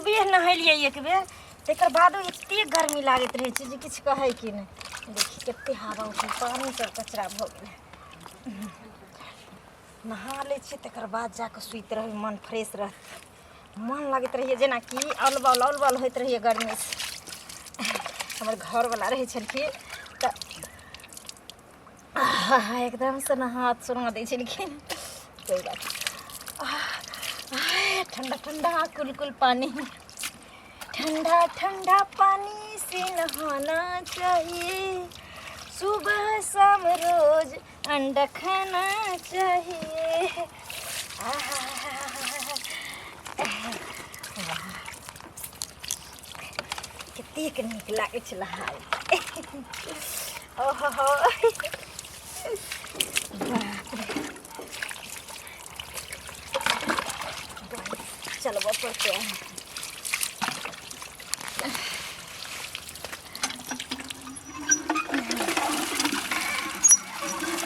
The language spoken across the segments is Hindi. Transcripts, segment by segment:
सुबह नहलिए एक बेर तकर बादो एते गर्मी लागत रहे छै जे किछ कहै कि नै। देखी कते हवा उठल, पानी सब कचरा भ गेलै। नहा ले छी तकर बाद जाके सुइत रहबै, मन फ्रेश रहत। मन लागत रहिए जेना कि अलबल होइत रहिए गर्मी से। हमर घर वाला रहे छलखिन त एकदम से नहा सुना दै छलखिन। कोई बात ठंडा ठंडा कुल पानी, ठंडा ठंडा पानी से नहाना चाहिए, सुबह शाम रोज अंडा खाना चाहिए। कतेक नीक लागै छै नहाय। ओहो चलबऽ पड़तै।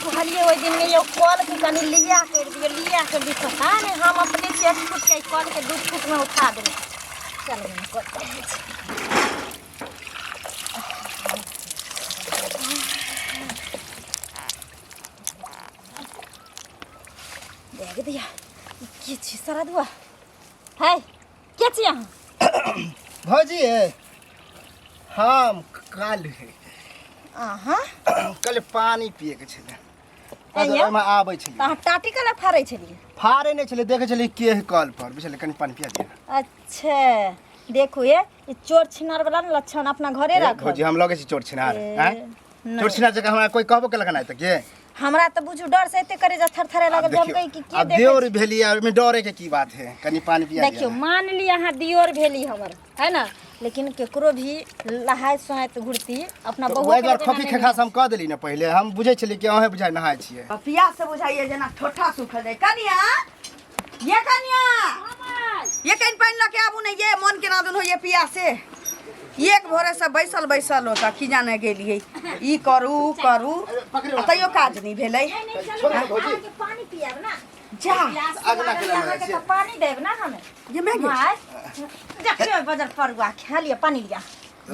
कहलिए ओहि दिन में कल के कनी लिया कर दिए पता नहीं हम अपने से 1 फुट के कल के 2 फुट में उठा देने। चल देख दिया की छी सरदुआ है क्या छी यहाँ भौजी है हम काल है कल पानी पिए के छले में आबै छलिए त टाटी कला फारै छलिए फारे नहीं छले देखे छलिए के कल पर बुझले कनी पानी पिया दिया। अच्छा देखो ये चोर छिनार वाला लक्षण अपना घरे राख। भौजी हम लगे छी चोर छिनार हैं चोर छिनार जगह हमरा कोई कहबो केलक ना त के हमरा त बुझू डर से एते करे जा थरथरे लागल हम कहि कि के अब दियोर भेली में डरे के की बात है कनी पानी पिया दिया। देखियो मान ली अहाँ दियोर भेली हमर है ना, लेकिन केकरो भी नहाय सोहाय घुरती अपना बहू के बार खफी खखास हम कह देली ना पहले हम बुझे छली कि अहे बुझाय नहाय छिए पिया से बुझाइए जना ठोठा सुख दे कनिया ये कनिया ये कहीं पानी लके आबू नहीं ये मन के नादन हो ये पिया से एक भोरे से बैसल होता कि जाने गेलिए ई करू तैयो काज नहीं भेलै। पानी पियाब ना जा अगला के पानी देब ना हमें ये मैं देखियो बाजार परुआ खा लिया पानी लिया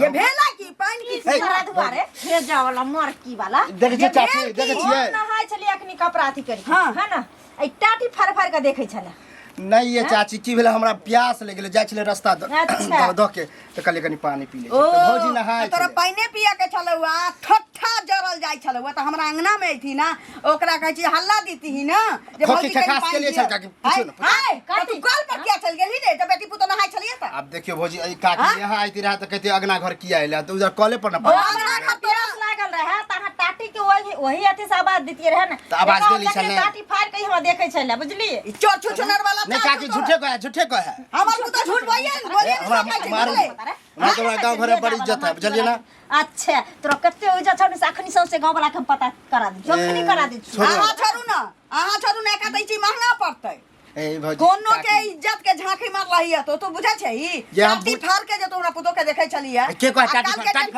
ये भेला की पानी की सारा दुआरे भेजा वाला मरकी वाला देखे छी चाची देखे छिए नहाय छलिए अखनी कपड़ा अथी करी हाँ। है ना ए टाटी फाड़ के देखै छले नहीं ये चाची की भेले हमरा प्यास लग गेले जाय छले रास्ता अच्छा। द के त कले कनी पानी पी ले त भौजी नहाय तोरा पानी पिया के छलौआ ठट्ठा जरल जाय छलौआ त हमरा अंगना में थी ना ओकरा कहै छी हल्ला दीती ही ना जे खोखी खखास के लिए छल काकी पूछो ना हाय तू कल पर क्या चल गेली रे त बेटी पुतो नहाय छलिए त अब देखियो भौजी ई काकी यहाँ आईती रहा त कहते अगना घर किया आइला त उधर कॉले पर ना ओ हमरा खतरस लागल रहे त अहाँ टाटी के वही अथी से आवाज देतिए रहे ना त आवाज देली छले टाटी फाड़ के हमरा देखै छले बुझली चोर छुछुनर वाला नहीं काकी झूठे कहे हमर पुतो झूठ बोलिए बोलिए हमरा तोरा गांव घर में बड़ी इज्जत है बुझलिए ना। अच्छा तोरा कते इज्जत छ से अखनी सबसे गांव वाला के पता करा दे जोखनी करा दे आहा छोरू ना एका दैची महंगा पड़तै ए भौजी कोनो के इज्जत के झांकी मार लही है तो बुझा छै ई टाटी फाड़ के जे तोरा पुतो के देखै छलिए के कह टाटी फाड़ टाटी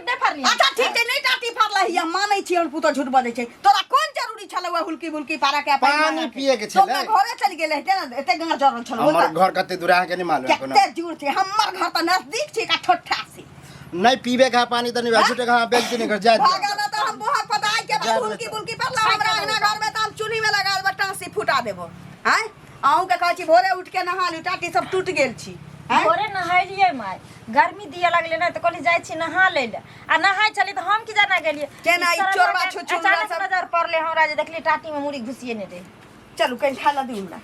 दे फाड़ लिया अच्छा ठीक छै नहीं टाटी फाड़ लही हम मानै छी और पुतो झूठ बोलै छै तोरा कोन जरूरी छलौ हुलकी बुलकी पारा के पानी पिए के छले तो घरे चल गेले है ना एते गंगा जरल छलौ हमर घर कते दूर के नहीं मालूम केते दूर छै हमर घर त नजदीक छै का ठोठा से नहीं पीबे का पानी त नहीं झूठे का बेचती नहीं कर जाए भागा त हम बहुत पताई के बाद हुलकी बुलकी पड़ला हमरा अंगना घर में त हम चुनी में लगा बटा से फुटा देबो हैं आऊ के कहै छी भोरे उठ के नहा ली टाटी सब टूट गेल छी भोरे नहाइलिए माय गर्मी दिया लगले ना त कहली जाय छी नहा ले आ नहाय चली त हम की जाना गेलिए केना ई चोरवा छुछुनरा सब नजर पड़ले हमरा जे देखली टाटी में मुड़ी घुसिए ने दे चलू कहीं खाला दी हमरा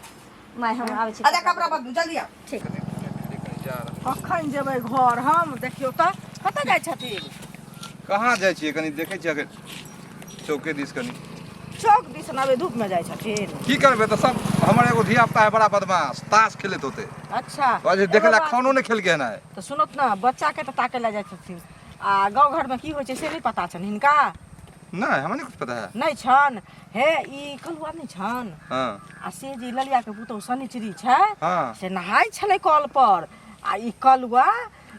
माय हम आबै छी आधा कपड़ा बदलू जल्दी आ ठीक अखन जेबै घर हम देखियो त कत जाय छथिन कहाँ जाय छियै कनी देखै छियै अगर चौके दिस कनी चौक दिस नबे धूप में जाय छथिन की करबे त सब हमर एगो धिया पुता है बड़ा बदमाश ताश खेलत होते अच्छा आज देखेला खानो नहीं खेल के ना है तो सुनत ना बच्चा के त ताके ला जाय छथिन आ गांव घर में की होय छै से नहीं पता छन हिनका नहीं हमें नहीं कुछ पता है नहीं छन हे ई कलुआ नहीं छन हाँ आ से जी ललिया के पुतौ शनिचरी छै हाँ से नहाय छले कल पर आ ई कलुआ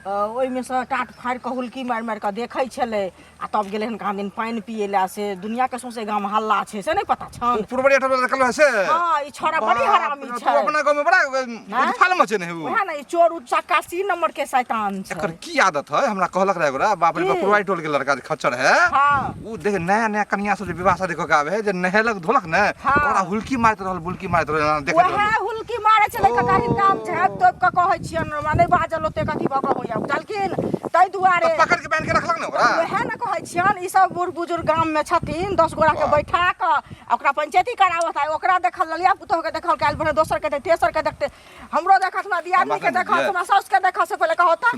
ओहिमे से टाट फाड़ि कऽ हुलकी मारि मारि कऽ देखै छलै आ तब गेलै हन कहाँ दिन पानि पिए लए से दुनिया के सौंसे गाँव हल्ला छै से नहीं पता छन पुरबड़िया टोल देखल है से हाँ ई छोड़ा बड़ी हरामी तू छै अपना गांव में बड़ा फाल मचे नहीं वो ओहे ना ई चोर उचक्का 80 नंबर के शैतान छै एकर की आदत है हमरा कहलक रहे गोरा बाप रे पुरबड़िया टोल के लड़का खच्चर है हाँ वो देख नया नया कन्या से विवाह शादी क के आवे है जे नहेलक धोलक न ओकरा हुलकी मारत रहल बुलकी मारत रहल देख ओहे हुलकी मारे छलै ककारी काम छै तो कहै छियन माने बाजल ओते कथी भक होया चलकिन तै दुआरे पकड़ के बांध के रखलक न ओकरा ओहे ना कहै छियन ई सब बूढ़ बुजुर्ग गाम में छथिन 10 गोरा के बैठा क ओकरा पंचायती करावत है ओकरा देखल ललिया पुतोह के देखल काल भने दोसर के तेसर के देखते हमरो देखत ना दियादनी के देखत हमरा सास के देखत से पहले कहता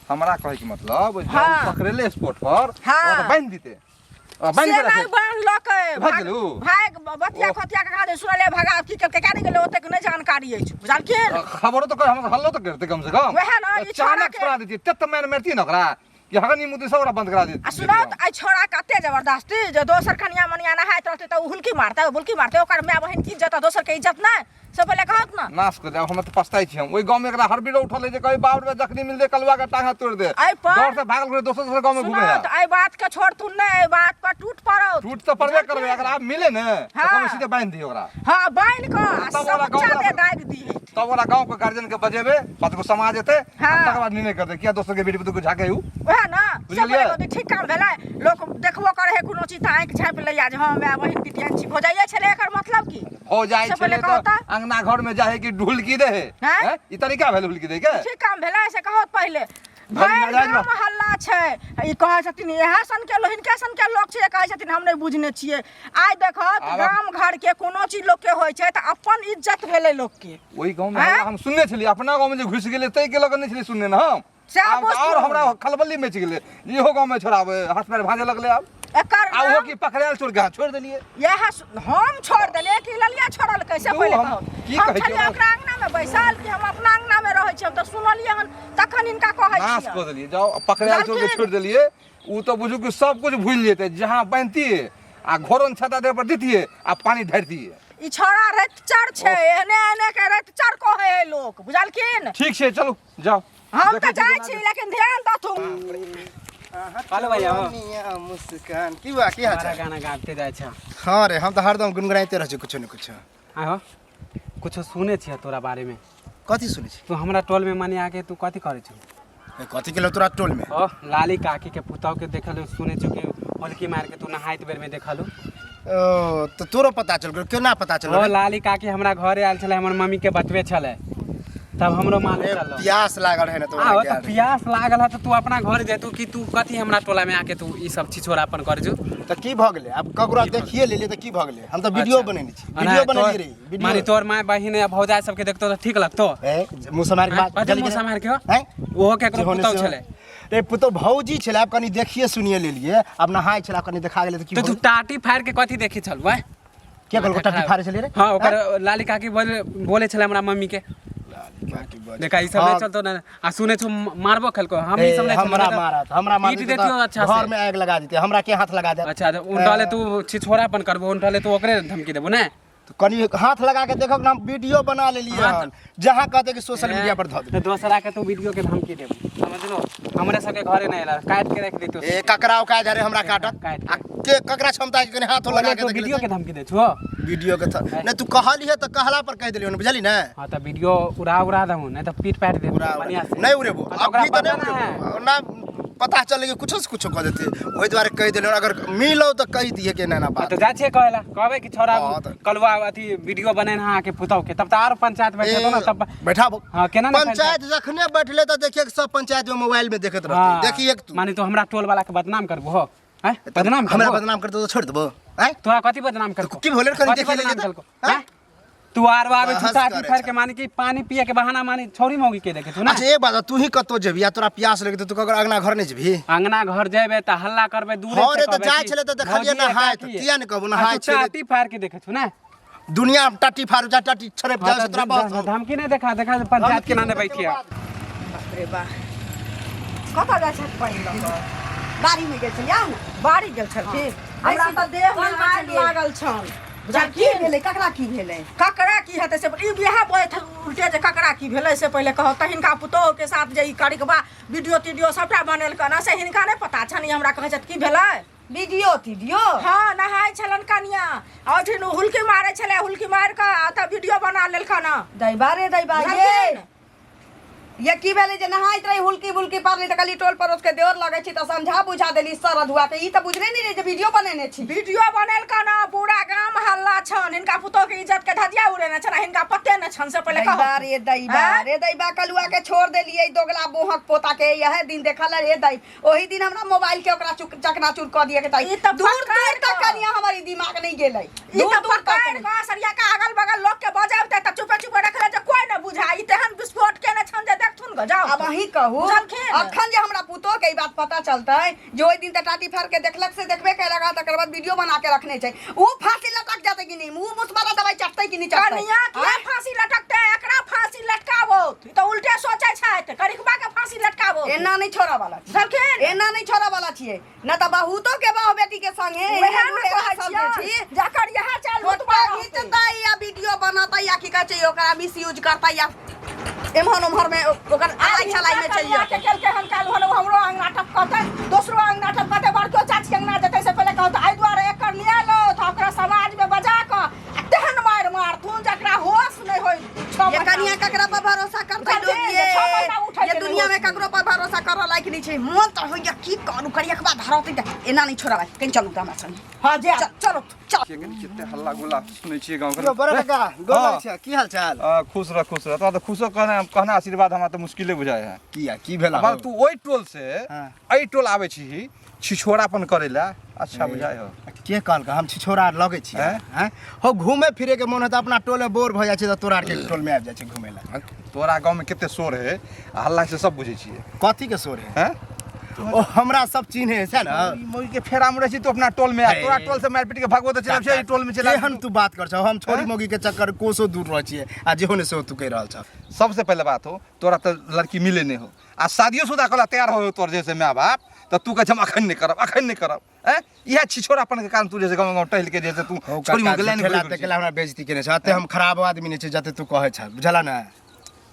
हमरा कहे के मतलब जब पकड़ले स्पॉट पर ओकरा बांध दीते बांध के रखे बांध लके भाग गेलू भाग बतिया खतिया के कादे सुनले भगा की के कानी गेले ओते के नै जानकारी अछि बुझल के खबर तो हम हल्लो तो करते कम से कम वहे ना ई छोरा के छोड़ा देती तब मैंने मारती न ओकरा कि हगनी मुद्दे सब बंद करा देती आ सुनो आई छोरा कते जबरदस्ती जे दोसर कन्या मनिया नहाइत रहते त हुलकी मारता बुलकी मारते ओकर माय बहिन की इज्जत दोसर के इज्जत ना से पहले कहत ना नाश कर दे हम तो पछताई छी हम ओई गांव में एकरा हर बीड़ उठले जे कहीं बाप रे जखनी मिल दे कलवा के टांगा तोड़ दे डर से भागल करे दोसर गांव में घूमे है आई बात के छोड़ तू नै आई बात पर टूट पड़ो टूट तो पड़बे करबे अगर आप मिले न तो कम सीधे बांध दी ओकरा हां बांध के सब चाटे दाग दी तब ओकरा गांव के गार्जियन के बजेबे बात को समाज हेते तकर बाद निर्णय करते किया दोसर के बेटी पुत को झाके हु ओहे ना सब ठीक काम भेलै लोग देखबो करे है कोनो चीज आंख झाँप लैया जे हां मैं बहिन पिटियन छी हो जाइए छले एकर मतलब की हो जाय छले तो अंगना घर में जाहे कि ढुलकी दे है ई तरीका भेल ढुलकी दे के ठीक काम भेलै से कहत पहले भाई गाम हल्ला छै ई कहै छथिन एहा सन के लोहिन के सन के लोग छै कहै छथिन हम नै बुझने छियै आइ देखत गाम घर के कोनो चीज लोग के होय छै त अपन इज्जत भेलै लोग के ओई गांव में हम सुनने छली अपना गांव में जे घुस गेले तै के लोग नै छली सुनने न हम और हमरा खलबली मच गेले इहो गांव में छोड़ा हाथ पैर भाजे लगले अब एकर आहो की पकड़ाल चोर गा छोड़ देलिए यह हम छोड़ देलिए कि ललिया छोड़ल कैसे पहले की कहै छी ओकरा अंगना में बैसल कि हम अपना अंगना में रहै छी हम त सुनलिए हन तखन इनका कहै छी नाश कर देलिए जाओ पकड़ाल चोर के छोड़ देलिए उ तो बुझू कि सब कुछ भूल जेते जहां बांधती आ घोरन छता दे पर दीतिए आ पानी ढारती ई छोरा रेतचर छै एने एने के रेतचर कहै है लोग बुझलखिन ठीक छै चलो जाओ हम त जाय छी लेकिन ध्यान द तुम हेलो भैया मुस्कान की बा की हाल सारा गाना गाते जाय छ हां रे हम तो हरदम गुनगुनाइते रहै छी कुछ न कुछ आहो कुछ सुने छियै तोरा बारे में कथि सुनै छी तू हमरा टोल में माने आके तू कथि करे छ कथि केलो तोरा टोल में ओ लाली काकी के पुताव के देखल सुने छ कि होलकी मार के तू नहाइत बेर में देखलू ओ तो तोरो पता चल गेल केना पता चल ओ लाली काकी हमरा घरे आयल छले हमर मम्मी के बतवे छले तब हमरो मालूम चललो प्यास लागल है ना तो आ तो प्यास लागल है तो तू अपना घर जेतू कि तू कथि हमरा टोला में आके तू ई सब छिछोरापन कर जू तो की भ गेलै अब ककरो देखिए लेले तो की भ गेलै हम तो वीडियो बनेने छी वीडियो बनेली रे वीडियो मारी तोर माय बहिन या भौजाई सब के देखतो तो ठीक लगतो ए मुंह समार के बात जल्दी मुंह समार के हो ओहो केकरो पुतौ छले रे पुतो भौजी छले अब कनी देखिए सुनिए लेलिए अब नहाय छले कनी देखा गेले तो की तू टाटी फाड़ के कथि देखि छल वह के कहल टाटी फाड़ छले रे हां ओकर लाली काकी बोले छले हमरा मम्मी के देखा ई सब नहीं चलतो ना आ सुने छो मारबो खलको हम ई सब नहीं हमरा मार पीट देतियो अच्छा से घर में आग लगा देते हमरा के हाथ लगा दे अच्छा उनटाले तू छिछोरापन करबो उनटाले तू ओकरे धमकी देबो ना तो कनी हाथ लगा के देखो ना हम वीडियो बना लेलिए हन जहां कहते कि सोशल मीडिया पर धो दे दोसरा के तू वीडियो के धमकी देबो समझलो हमरे सब के घरे नहीं आला काट के रख देतो ए ककराओ का धरे हमरा काटत के ककरा क्षमता है कि हाथ लगा के वीडियो के धमकी दे छो वीडियो के नहीं तू कहली है तो कहला पर कह देलियो बुझली ना हां तो वीडियो उड़ा दहु नहीं तो पीट पाट दे बढ़िया से नहीं उड़ेबो अभी तो नहीं ना पता चले कि कुछ से कुछ कह देते ओई द्वारा कह देलियो अगर मिलो तो कह दिए के ना बात तो जा छे कहला कहबे कि छोरा कलवा अथी वीडियो बने ना के पुताव के तब तो और पंचायत बैठे तो ना तब बैठाबो हां केना ना पंचायत जखने बैठले तो देखिए सब पंचायत में मोबाइल में देखत रहते देखिए एक माने तो हमरा टोल वाला के बदनाम करबो हो हैं बदनाम हमरा बदनाम करते तो छोड़ देबो हैं तोरा कथि बदनाम करको की भोले कर देखे ले हैं तू आर आवे छुटा फर के माने कि पानी पिए के बहाना माने छोरी मौगी के देखे तू ना अच्छा एक बात तू ही कतो जेबी या तोरा प्यास लगे तो तू कगर अगना घर नहीं जेबी अंगना घर जेबे त हल्ला करबे दूर से रे तो जाय छले तो देखलिए ना हाय तो किया न कहबो ना हाय छले टाटी फाड़ के देखे छु ना दुनिया में टाटी फाड़ जा टाटी छरे जा से तोरा बहुत धमकी नहीं देखा पंचायत के नाने बैठिया रे बा कता जाय छ पानी लग बाड़ी में गेल छ या ना बाड़ी गेल छ फिर हमरा त देह में आग लागल छ बुझल की भेलै ककरा की भेलै ककरा की हेतै से ई बियाह बैठ उल्टे जे ककरा की भेलै से पहिले कहत त हिनका पुतोह के साथ जे ई करिकबा वीडियो तीडियो सबटा बनेलकन से हिनका नहि पता छनि हमरा कहै छथि की भेलै वीडियो तीडियो हाँ नहाय छलन कनिया औठिन हुलकी मारै छलै हुलकी मारि कऽ त वीडियो बना लेलकन दैबा रे दैबा ये की भेलै जे नहाइत रही हुलकी बुलकी पारली त कहली टोल पड़ोस के देवर लगै छी त समझा बुझा देली सर अधुआ के ई त बुझले नहीं रे जे वीडियो बनेने छी वीडियो बनेलकन पूरा गाम हल्ला छन हिनका पुतोह के इज्जत के धजिया उड़ेने छन हिनका पते न छन से पहिले दैबा रे दैबा कलुआ के छोड़ देलिए दोगला बोहक पोता के यह दिन देखल रे दै ओही दिन हमरा मोबाइल के ओकरा चकनाचूर क दिए के ताई दूर दूर तक कनिया हमारी दिमाग नहीं गेलै ई त पकड़ का सरिया का अगल बगल लोग के बजाबते त चुपे चुपे रखले जे कोई न बुझा ई तेहन विस्फोट केने छन जे देखथुन ग जाओ अब वही कहू अखन जे हमरा पुतो के ई बात पता चलतै जे ओई दिन त टाटी फाड़ के देखलक से देखबे के लगा तकर बाद वीडियो बना के रखने छै ऊ फांसी लटक जाते कि नहीं मुंह मुसबरा दवाई चटतै कि नहीं चटतै कनिया के फांसी लटकते एकरा फांसी लटकाबो ई त उल्टे सोचै छै करिकबा के फांसी लटकाबो एना नहीं छोड़ा वाला देखिन एना नहीं छोड़ा वाला छिए न त बहुतो के बाह बेटी के संगे वहे न कहै छी जकर यह चल फोटो घिचता या वीडियो बनाता या की कहै छै ओकरा मिस यूज करता या एमहर उमहर में ओकर आलाई छलाई में चल के केलके हम काल हमरो अंगना टपकते दोसरो अंगना टपकते बड़को चाची अंगना जेतै से पहिले कहत आइ दुआरे एकर लिया लो त ओकरा समाज में बजा क तेहन मार तू जकरा होश नहीं होई ये कनिया ककरा पर भरोसा करतै लोग ये दुनिया में ककरो पर भरोसा करऽ लायक नहीं छै मन त होइया की करू करिया के बाद धरौतै त एना नहीं छोड़ाबा कहीं चलू त हमरा संगे हां जे चलो चल कितने हल्ला गुल्ला सुनै छियै गाँव यो बड़ा काका गोल छै की हाल चाल खुश रह तो खुशो कहना आशीर्वाद हमरा तो मुश्किले बुझाय है की भेला अब तू ओइ टोल से एइ टोल आबै छी छिछोरापन करे ला अच्छा बुझाय हो के कहलक हम छिछोरा लगे छी हैं हो घूमे फिरे के मन है त अपना टोले बोर भ जाय छै त तोरा के टोल में आबि जाय छै घूमे ला तोरा गांव में केते शोर है हल्ला से सब बुझै छियै कथी के शोर है ओ हमरा सब चिन्हे है ना मोई के फेरा में रही तो अपना टोल में आ तोरा टोल से मार पीट के भागबो त चलब छै टोल में चला केहन तू बात कर छ हम छोरी मोगी के चक्कर कोसो दूर रह छियै आ जेहो ने से तू कह रहल छ सबसे पहले बात हो तोरा तो लड़की मिले नहीं हो आ शादियो शुदा कला तैयार हो तोर जैसे माँ बाप तो तू कह हम अखन नहीं करब हैं यह छिछोरापन के कारण तू जैसे गांव टहल के जैसे तू छोरी में गले नहीं खेलाते केला हमरा बेइज्जती केने छ अते हम खराब आदमी नहीं छै जते तू कहे छ बुझला ना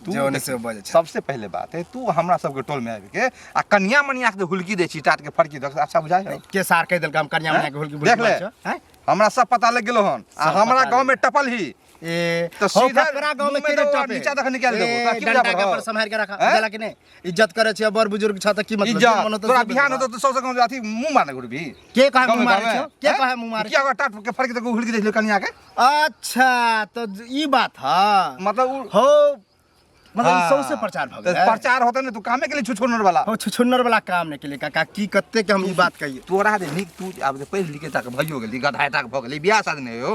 जो ने से बजे छ सबसे पहले बात है तू हमरा सब के टोल में आबि के आ कन्या मनिया के हुलकी दे छी टाट के फड़की दे अच्छा बुझाय के सार कह देलक हम कन्या मनिया के हुलकी देख ले हैं हमरा सब पता लग गेलो हन आ हमरा गांव में टपल ही ए तो सीधा सीधा गांव में मुंह में केरे तो टपे नीचा तक निकाल देबो की डंडा बुझा के पर संभाल के रखा बुझला कि नहीं इज्जत करे छै बड़ बुजुर्ग छ त की मतलब इज्जत तोरा बिहान होतो तो सबसे कम अथी मुंह मारने गुरबी के कहे मुंह मारे छ के कहे मुंह मारे क्या टाट के फड़की तक हुलकी देख लो कन्या के अच्छा तो ई बात है मतलब हो मतलब सबसे प्रचार भ गेल प्रचार होता नहीं तू कामे के लिए छुछुनर वाला हो छुछुन्नर वाला काम ने के लिए काका की कत्ते के हम ई बात कहिए तोरा दे निक तू अब दे पढ़ लिखे तक भइयो गेली गधाय तक भ गेली बियाह शादी नहीं हो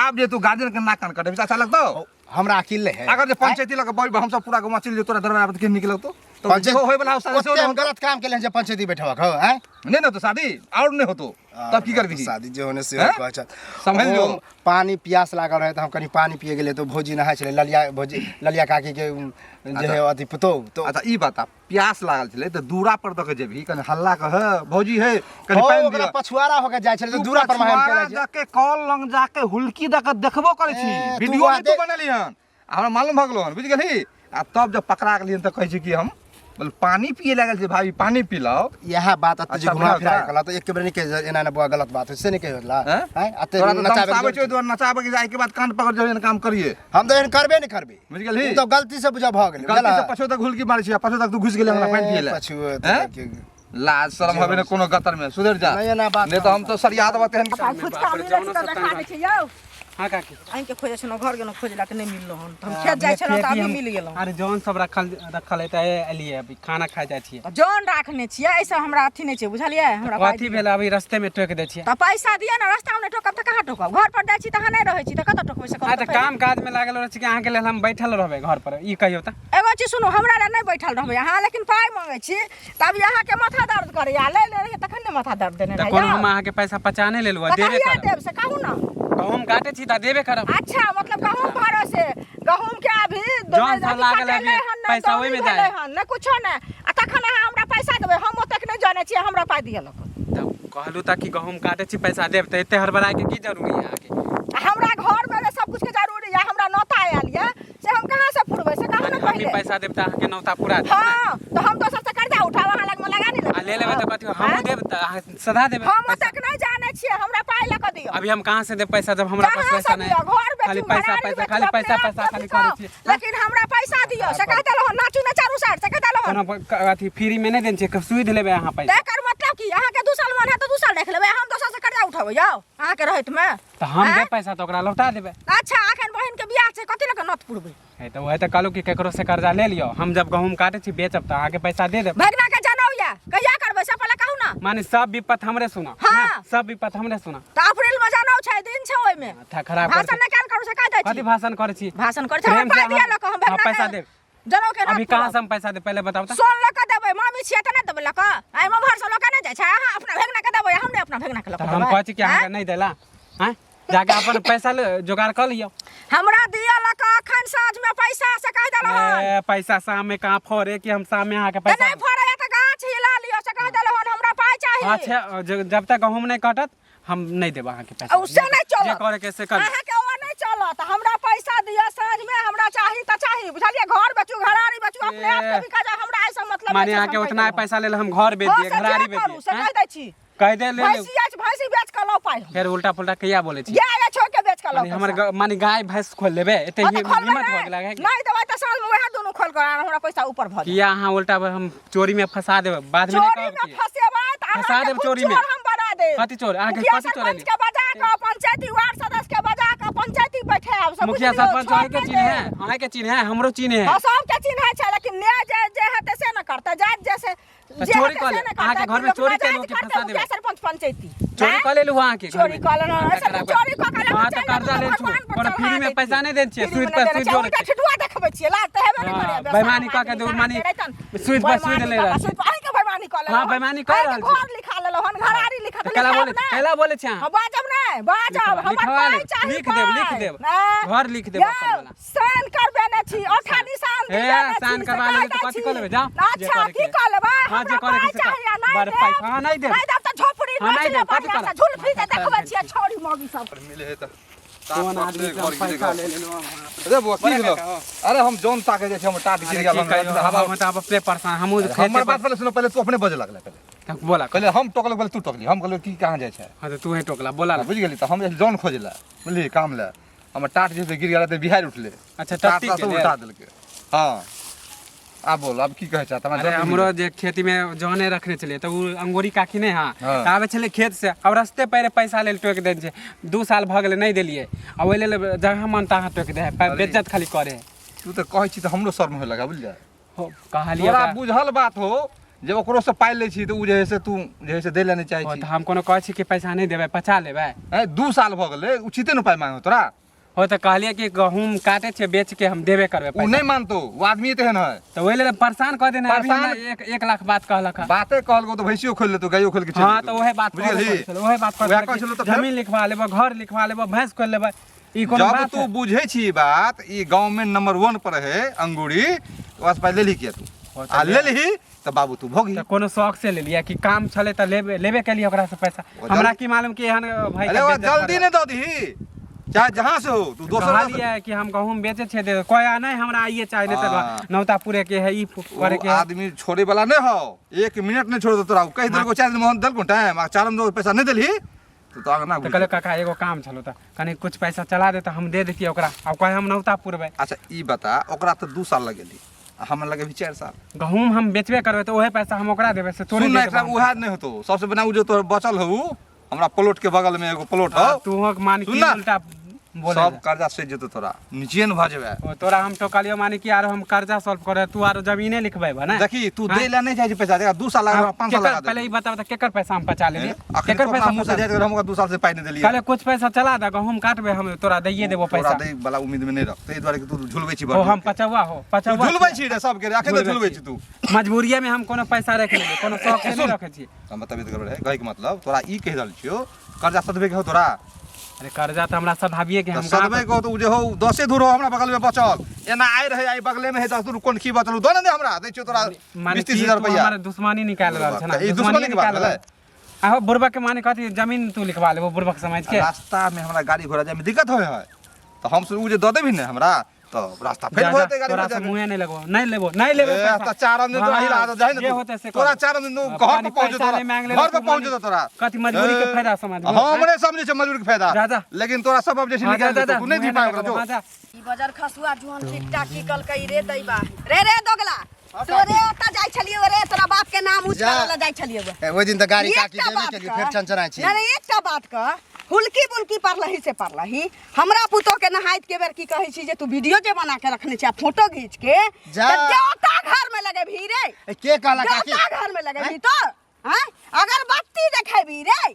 अब जे तू गार्जियन के नाक कान कटे अच्छा लगतो हमरा अकिल है अगर जे पंचायती लग हम सब पूरा गांव चल जे तोरा दरबार पर के निकल तो जो होय वाला उससे हम गलत काम केले जे पंचायती बैठवा हो हैं नहीं ना तो शादी और नहीं होतो तब की करबी शादी जे होने से हो कहै छ समझ लो पानी प्यास लागल रहे त हम कनी पानी पिए गेले तो भौजी नहाय छले ललिया काकी के जे है अथी पुतो तो अच्छा ई बता प्यास लागल छले त दूरा पर दक जेबी कनी हल्ला कह भौजी है कनी पानी दिया पछुआरा होके जाय छले तो दूरा पर महल के जाय जाके कॉल लंग जाके हुलकी दक देखबो करे छी वीडियो में तू बनली हन हमरा मालूम भगलो हन बुझ गेली आ तब जब पकड़ा गेली त कहै छी कि हम बोल पानी पिए लागल छै भाभी पानी पी लाओ यह बात अत जे घुमा फिरा गला तो एक बेर नहीं कह एना ने गलत बात है से नहीं कहला हैं अते नचाबे छै तो नचाबे के जाय के बाद कान पकड़ जहन काम करिए हम तो एहन करबे नहीं करबे बुझ गेली तो गलती से बुझा भ गेल गलती से पछो तक हुलकी मारै छी पछो तक तू घुस गेले हमरा पानी पिए ला पछुए लाज शर्म हबे ने कोनो गतर में सुधर जा नहीं तो हम तो सरिया दबा तेहन फुचका मिले छै त देखा दै छै यौ हाँ काकी आइ के खोजे छनो घर गेनो खोजला के नहीं मिललो हन हम खेत जाय छनो त अभी मिल गेलो अरे जौन सब रखल है त एलिए अभी खाना खा जाय छियै जौन राखने छियै ऐसे हमरा अथी नहीं छै बुझलियै हमरा कथी भेल अभी रास्ते में टोक दै छियै त पैसा दिए ना रास्ता में ठोकब त कहां ठोकब घर पर जाय छी त नहीं रहै छी त कत ठोकबै से आ त काम काज में लागल रहै छी कि अहाँ के लेल हम बैठल रहबै घर पर ई कहियो त एगो चीज सुनो हमरा ले नहीं बैठल रहबै अहाँ लेकिन पाई मांगे छी तब यहाँ के माथा दर्द करे या ले ले तखन ने माथा दर्द देने रहे कोनो हम अहाँ के पैसा पचाने लेलु देबे करब देब से कहू ना गहूम काटे छी त देबे करब अच्छा मतलब गहूम भरोसे गहूम के अभी जौन सा लागल अभी पैसा ओइ में जाय न कुछो न आ तखन अहाँ हमरा पैसा देबै हम ओतक नहीं जाने छी हमरा पाई दिया लोग तब कहलू त कि गहूम काटे छी पैसा देब त एते हड़बड़ाए के की जरूरी है आगे हमरा मम्मी पैसा देब त अहाँके नौता पूरा देब हां तो हम दोसर से कर्जा उठाव अहाँ लग में लगा नहीं आ ले लेबै त कथि हम देब त अहाँ सदा देबै हम तक नहीं जाने छियै हमरा पाई ल के दियो अभी हम कहाँ से देब पैसा जब हमरा पास पैसा नहीं खाली पैसा पैसा खाली पैसा पैसा खाली करे छी लेकिन हमरा पैसा दियो से कहते रहो नाचू ना चारू साइड से कहते रहो कोनो अथी फ्री में नहीं देन छै सुई दे लेबै अहाँ पैसा एकर मतलब की अहाँ के 2 साल मन है तो 2 साल देख लेबै हम दोसर से कर्जा उठाबै जाओ अहाँ के रहत में त हम देब पैसा त ओकरा लौटा देबै अच्छा अखन बहिन के बियाह छै कथि लके नत पुरबै है त वही त कहलू कि केकरो से कर्जा ले लियो हम जब गहूम काटे छी बेचब त अहाँके पैसा दे देब भगना के जनौ या कहिया करबै से पहले कहू ना माने सब विपत हमरे सुना हाँ। सब विपत हमरे सुना त अप्रैल में जनौ छै दिन छै ओइ में था खराब भाषण न कान करू से कह दै कथि छी भाषण करे छी भाषण कर छै हम पाई दिया लक हम भगना पैसा देब जनौ के अभी कहाँ से हम पैसा दे पहले बताओ त सोन लक देबै मामी छियै त नै देबै लक आइ म भर से लक नै जाय छै अहाँ अपना भगना के देबै हम नै अपना भगना के लक हम कहै छी कि अहाँके नहीं देला हैं जाके अपन पैसा जोगाड़ कर लियो हमरा दिया लक अखन साँझ में पैसा से कह देलौ हन पैसा शाम में कहाँ फोड़े कि हम शाम में अहाँके त पैसा नै फड़ै त गाछ हिला लियो से कह देलौ हन हमरा पाई चाहिए अच्छा जब तक गहूम नहीं कटत हम नहीं देब अहाँके पैसा उससे नहीं चलत जे करे के से कर अहाँ के ओ नहीं चलत हमरा पैसा दिया साँझ में हमरा चाहिए त चाहिए बुझलिए घर बेचू घरारी बेचू अपने आप के बिका जा हमरा ऐसा मतलब माने अहाँके उतना पैसा लेल हम घर बेच दिए घरारी बेच दिए से कह दै छी कह दे ले ले भैंसी बेच के लो पाई फिर उल्टा पुल्टा कहिया बोले छी ये छोड़ के बेच के लो माने हमर माने गाय भैंस खोल लेबे एते हिम्मत हो गेला है नहीं देबै त साल में वह दोनों खोल कर हमरा पैसा ऊपर भ किया अहाँ उल्टा हम चोरी में फंसा देब बाद में नहीं चोरी कहब में की फसेबै त फंसा अहाँ देब के चोरी में। हम बना दे कथि चोर अहाँके मुखिया कथि चोरी सरपंच के बजा के पंचायती वार्ड सदस्य के बजा के पंचायती बैठाब सब मुखिया सरपंच अहाँके चिन्ह है अहाँके चिन्ह है हमरो चिन्ह है सब के चिन्ह छै लेकिन न्याय जे हेतै से न करतै जात जैसे चोरी कर ले अहाँके घर में चोरी केलु कि फंसा देब सरपंच पंचायती चोरी कर लेलु अहाँके चोरी कर लेना चोरी क के हां त कर्जा ले छु कोनो फ्री में पैसा नहीं देन छियै सुई पर सुई जोड़ के ठिठुआ देखबै छियै लाज त हेबे नहीं करे बेईमानी क के दे मानी सुई पर सुई दे ले रहा आई के बेईमानी क ले हां बेईमानी कर रहल छी घर लिखा लेलो हन घरारी लिखा त केला बोले छी हां बाजब नहीं बाजब हमर पाई चाहिए लिख देब घर लिख देब अपन वाला साइन करबे न छी ओठा निशान ए साइन करवा ले तो कथि कर लेबे जा अच्छा की कर लेबे हां जे करे के से बड़ पैसा हां नहीं देब नहीं देब त झोपड़ी नहीं देब कथि कर झुलफी के देखबै छियै छोड़ी मौगी सब मिले है त कोन आदमी से पैसा ले लेलो अरे वो की भेलो अरे हम जोन ताके जे छै हम टाट गिर गेल हवा में त अब प्ले परेशान हमहु हमर बात पहले सुनो पहले तू अपने बजे लगले पहले बोला कहले हम टोकल बोले तू टोकली हम कहले की कहां जाय छै हां तो तू ही टोकला बोला बुझ गेली त हम जोन खोजला बुझली काम ले हमर टाट जे गिर गेल त बिहार उठले अच्छा टाट टट्टी से के उल्टा देलके हां अब बोल अब की कहे चाहता अरे हमरो जे खेती में जहने रखने चलिए तो उ अंगूरी काकी नहीं हां हाँ। आवे छले खेत से अब रास्ते पैरे पैसा लेल टोक देन छै 2 साल भ गेले नहीं देलिए आ ओइ लेल जगह मानता हां टोक दे बेइज्जत खाली करे तू त कहै छी त हमरो शर्म होय लगा बुझलिए हो कहलिए तोरा बुझल बात हो जे ओकरो से पाइ ले छी त उ जे है से तू जे है से दे ले नहीं चाहे छी तो हम कोनो कहै छी कि पैसा नहीं देबे पचा लेबे 2 साल भ गेले उचिते न पाइ मांगो तोरा हो तो कहलिए कि गहूम काटे छे बेच के हम देबे करबे उ पैसा नहीं मानतो वो आदमी तेहन है तो ओइ लेल परेशान कर देना अभी परेशान- 1 लाख बात कहलक बाते कहल गो तो भैंसियो खोल ले तो गायो खोल के चल हां तो ओहे बात बुझली ओहे बात वएह कहै छलौ कर तऽ फेर? जमीन लिखवा लेबे घर लिखवा लेबे भैंस खोल लेबे ई कोनो जब बात तू है? बुझे छी बात ई गांव में नंबर 1 पर है अंगूरी बस पहले लिख के तू हो तो आ ले ली तो बाबू तू भोगी तो कोनो शौक से ले लिया कि काम चले तो लेबे के लिए ओकरा से पैसा वो हमरा की मालूम कि एहन भाई अरे वो जल्दी ने दो दी चाहे जहां से हो तू दोसर कहलिए है कि हम गहूम बेचे छे दे कोई नहीं हमरा आइए चाहे नहीं हाँ। तो नौता पूरे के है ई करे के है। आदमी छोड़े वाला नहीं हो 1 मिनट नहीं छोड़ दो तोरा कह दल को 4 दिन मोहन दल को टाइम आ 4 दिन पैसा नहीं देली तो आगे ना तो कहले काका एगो काम चलो तो कनी कुछ पैसा चला दे तो हम दे देती ओकरा अब कोई हम नौता पूरबे अच्छा ई बता ओकरा तो 2 साल लगेली हम लगे भी 4 साल गहूम हम बेचबे करबे तो ओहे पैसा हम ओकरा देबे से थोड़ी सुन ना एकरा उहा नहीं होतो सबसे बना उ जो तोर बचल हो हमरा प्लॉट के बगल में एगो प्लॉट हो तू हो मान सुन की ना। उल्टा बोले सब कर्जा से जेतो तोरा नीचे न भ जेबे ओ तोरा हम तो कहलियो मानी कि यार हम कर्जा सॉल्व करे तू आरो जमीने लिखबे ना देखी तू दे ला नहीं चाहे पैसा देगा 2 साल लगा 5 साल लगा पहले ई बता बता केकर पैसा हम पचा लेली केकर पैसा मुंह से जाए तो हमका 2 साल से पाई नहीं देलिए कहले कुछ पैसा चला दे गहूम काटबे हम तोरा दैये देबो तोरा पैसा दे वाला उम्मीद में नहीं रख तै द्वारा कि तू झुलबै छी ओ हम पचवा हो पचवा झुलबै छी रे सब के आखे तो झुलबै छी तू मजबूरिये में हम कोनो पैसा रख लेबे कोनो शौक से नहीं रखे छी हम बताबे तो गड़बड़ है कहे के मतलब तोरा ई कह रहल छियो कर्जा सदबे के हो तोरा अरे कर्जा त हमरा सधाबिए के हम सदबे को तो जे हो 10 धुर हो हमरा बगल में बचल एना आइ रहे आई बगले में है 10 धुर कोन की बचल दो ने हमरा दै छियो तोरा 20-30 हजार रुपया हमारे दुश्मनी निकाल रहल छ ना ई दुश्मनी के बात है आहो बुरबा के माने कथी जमीन तू लिखवा लेबो बुरबा के समझ के रास्ता में हमरा गाड़ी घोड़ा जाए में दिक्कत होय है तो हम से उ जे द देबी ने हमरा तो रास्ता फेल जा, होते जा, गाड़ी तोरा में से जाके। मुँह नहीं लगवा नहीं लेबो नहीं लेबो ए, तो 4 दिन तो हाँ, हिला तो जाए ना जे तू। होते से तोरा कर। 4 दिन तू घर पानी पे पहुंच पैसा नहीं मांग ले, घर पे तू पहुंच मांग- तोरा कथी मजबूरी के फायदा समझ गो? हमरे समझे छै मजबूरी के फायदा जा, जा। लेकिन तोरा सब अब जैसे हाँ, जा, निकाल जा, दे जा, तू नहीं दी मुँहे पाए नहीं जो लगवा, जा। ई बजर खसुआ जुहन टिकटा की कल कई रे दैबा रे दोगला तोरे ओता जाय छलिए रे तोरा बाप के नाम उच्चारण ला जाय छलिए ओहि दिन त गाड़ी काकी एकटा देबे बात केलिए कह। फेर चंचराय छी नहीं एकटा बात कह हुलकी बुलकी पड़लही से पड़लही हमरा पुतो के नहाइत के बेर की कहै छी जे तू वीडियो जे बना के रखने छी फोटो खींच के जा। त देवता घर में लगे भी रे के कहला काकी देवता घर में लगे भी तो हैं अगरबत्ती देखेबी रे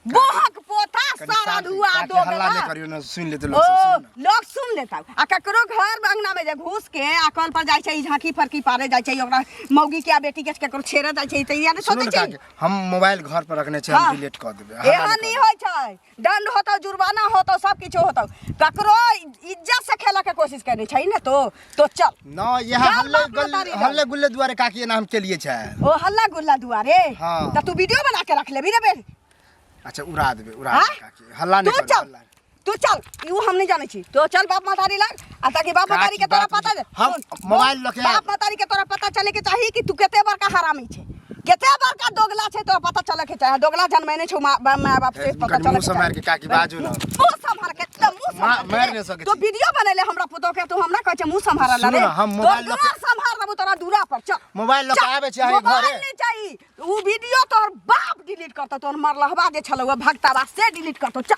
बोहक पोथा सारा धुआ दो हल्ला नहीं करियो ना सुन लेते ओ लोग सब सुन ना। लोग सुन लेता आ ककरो घर अंगना में जे घुस के आ कल पर जाय छै झांकी फरकी पारे जाय छै ओकरा मौगी के आ बेटी के ककरो छेड़े जाय छै त यार सुनो सोचे ना छै काकी हम मोबाइल घर पर रखने छी हाँ। हम डिलीट कर देबे हल्ला एहन नहीं नहीं होय छै दंड होतो जुर्माना होतो सब किछो होतो ककरो इज्जत से खेला के कोशिश करनी छै ना तो चल ना ये जान हल्ले बाप मतारी जान। हल्ले गुल्ले द्वारे काकी ना हम के लिए छै ओ हल्ला गुल्ला दुआरे हाँ। त तू वीडियो बना के रख लेबी रे बे अच्छा उड़ा देबे हाँ? काकी हल्ला तू नहीं कर चल तू चल यू हम नहीं जाने छी तो चल बाप मतारी लग आ ताकि बाप काकी मतारी के तोरा बात पता बुझ- हम सुन, मोबाइल लके बाप मतारी के तोरा पता चले के चाहिए कि तू केते बड़का हरामी छे केते बड़का दोगला छे तो पता चले के चाहे दोगला जन्मेने छौ माँ बाप से पता चले मुंह संभाल के काकी बाजू ना मुंह संभाल के त मुंह संभाल मार नहीं सके तो छी। वीडियो बनेले हमरा पुतो के तू हमरा कह छे मुंह संभाल ला सुनो रे ना, हम मोबाइल तो लके- संभाल लेबू तोरा दूरा पर चल मोबाइल लके आबे छी अहीं मोबाइल घरे नहीं चाहिए वो वीडियो तोर बाप डिलीट करतो तोर मरलहबा जे छलौ भक्तावा से डिलीट करतो चल